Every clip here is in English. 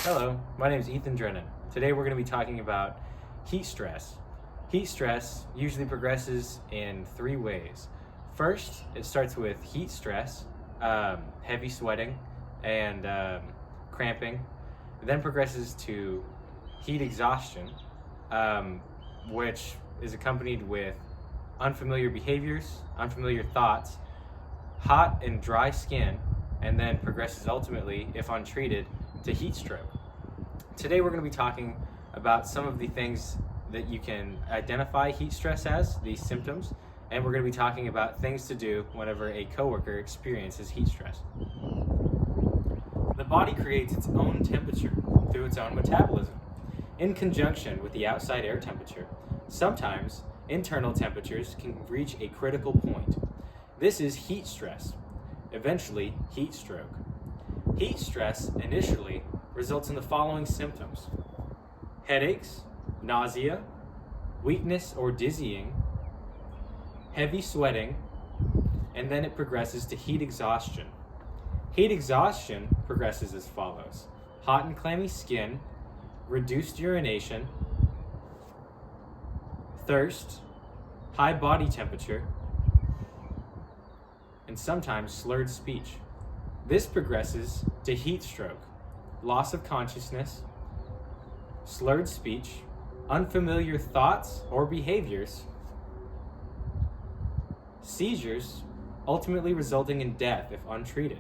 Hello, my name is Ethan Drennan. Today we're going to be talking about heat stress. Heat stress usually progresses in three ways. First, it starts with heat stress, heavy sweating, and cramping. It then progresses to heat exhaustion, which is accompanied with unfamiliar behaviors, unfamiliar thoughts, hot and dry skin, and then progresses ultimately, if untreated, to heat stroke. Today we're going to be talking about some of the things that you can identify heat stress as, these symptoms, and we're going to be talking about things to do whenever a coworker experiences heat stress. The body creates its own temperature through its own metabolism, in conjunction with the outside air temperature. Sometimes internal temperatures can reach a critical point. This is heat stress, eventually heat stroke. Heat stress initially results in the following symptoms: headaches, nausea, weakness or dizzying, heavy sweating, and then it progresses to heat exhaustion. Heat exhaustion progresses as follows: hot and clammy skin, reduced urination, thirst, high body temperature, and sometimes slurred speech. This progresses to heat stroke: loss of consciousness, slurred speech, unfamiliar thoughts or behaviors, seizures, ultimately resulting in death if untreated.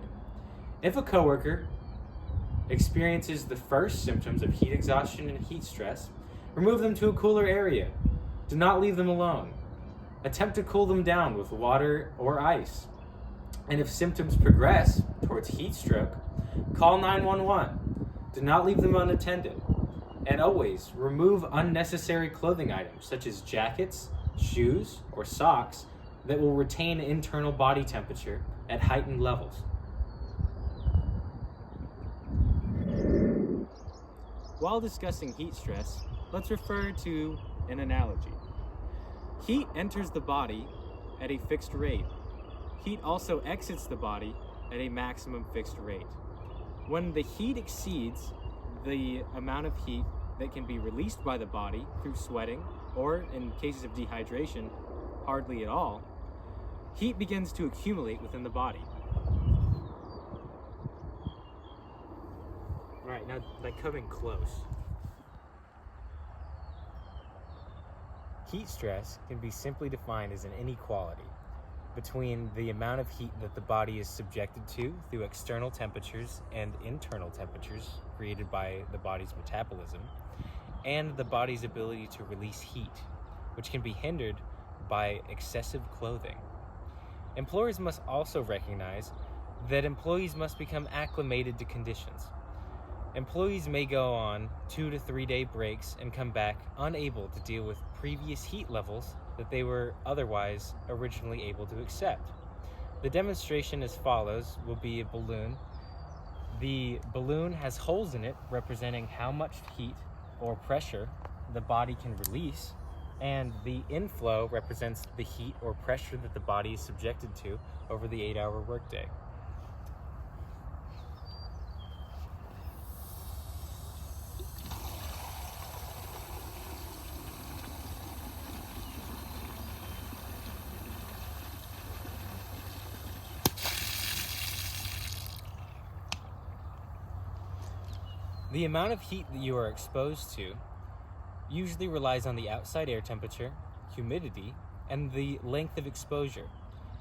If a coworker experiences the first symptoms of heat exhaustion and heat stress, remove them to a cooler area. Do not leave them alone. Attempt to cool them down with water or ice. And if symptoms progress towards heat stroke, call 911. Do not leave them unattended. And always remove unnecessary clothing items such as jackets, shoes, or socks that will retain internal body temperature at heightened levels. While discussing heat stress, let's refer to an analogy. Heat enters the body at a fixed rate. Heat also exits the body at a maximum fixed rate. When the heat exceeds the amount of heat that can be released by the body through sweating, or in cases of dehydration, hardly at all, heat begins to accumulate within the body. All right, now coming close. Heat stress can be simply defined as an inequality between the amount of heat that the body is subjected to through external temperatures and internal temperatures created by the body's metabolism, and the body's ability to release heat, which can be hindered by excessive clothing. Employers must also recognize that employees must become acclimated to conditions. Employees may go on 2 to 3 day breaks and come back unable to deal with previous heat levels that they were otherwise originally able to accept. The demonstration as follows will be a balloon. The balloon has holes in it representing how much heat or pressure the body can release, and the inflow represents the heat or pressure that the body is subjected to over the 8-hour workday. The amount of heat that you are exposed to usually relies on the outside air temperature, humidity, and the length of exposure.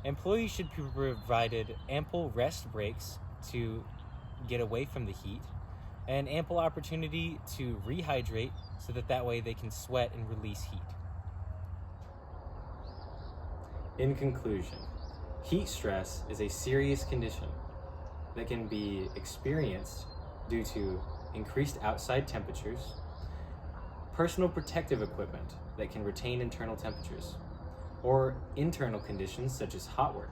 Employees should be provided ample rest breaks to get away from the heat, and ample opportunity to rehydrate so that way they can sweat and release heat. In conclusion, heat stress is a serious condition that can be experienced due to increased outside temperatures, personal protective equipment that can retain internal temperatures, or internal conditions such as hot work.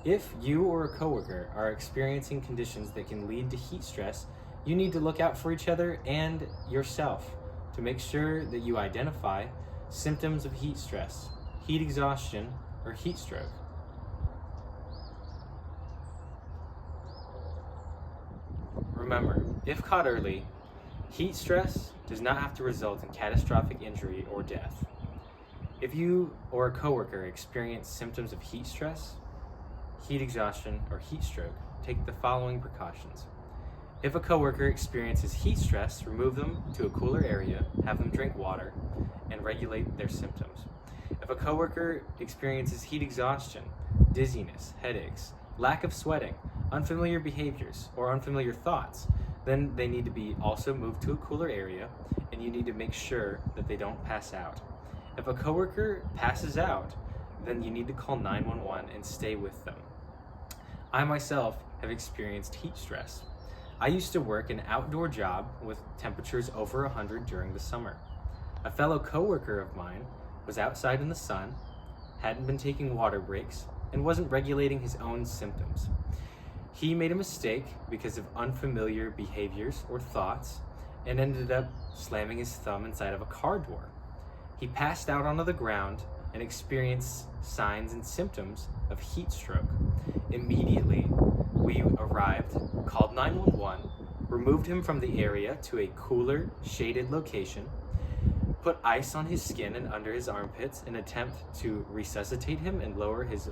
If you or a coworker are experiencing conditions that can lead to heat stress, you need to look out for each other and yourself to make sure that you identify symptoms of heat stress, heat exhaustion, or heat stroke. Remember, if caught early, heat stress does not have to result in catastrophic injury or death. If you or a coworker experience symptoms of heat stress, heat exhaustion, or heat stroke, take the following precautions. If a coworker experiences heat stress, remove them to a cooler area, have them drink water, and regulate their symptoms. If a coworker experiences heat exhaustion, dizziness, headaches, lack of sweating, unfamiliar behaviors, or unfamiliar thoughts, then they need to be also moved to a cooler area, and you need to make sure that they don't pass out. If a coworker passes out, then you need to call 911 and stay with them. I myself have experienced heat stress. I used to work an outdoor job with temperatures over 100 during the summer. A fellow coworker of mine was outside in the sun, hadn't been taking water breaks, and wasn't regulating his own symptoms. He made a mistake because of unfamiliar behaviors or thoughts and ended up slamming his thumb inside of a car door. He passed out onto the ground and experienced signs and symptoms of heat stroke. Immediately, we arrived, called 911, removed him from the area to a cooler, shaded location, put ice on his skin and under his armpits in an attempt to resuscitate him and lower his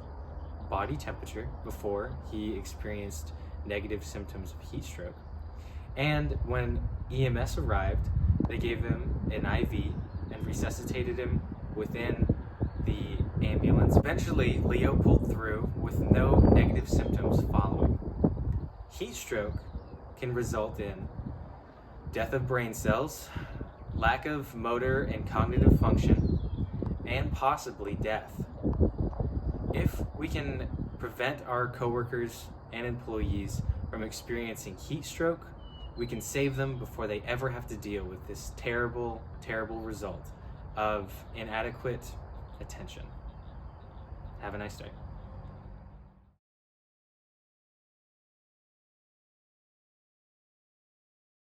body temperature before he experienced negative symptoms of heat stroke. And when EMS arrived, they gave him an IV and resuscitated him within the ambulance. Eventually, Leo pulled through with no negative symptoms following. Heat stroke can result in death of brain cells, lack of motor and cognitive function, and possibly death. If we can prevent our coworkers and employees from experiencing heat stroke, we can save them before they ever have to deal with this terrible, terrible result of inadequate attention. Have a nice day.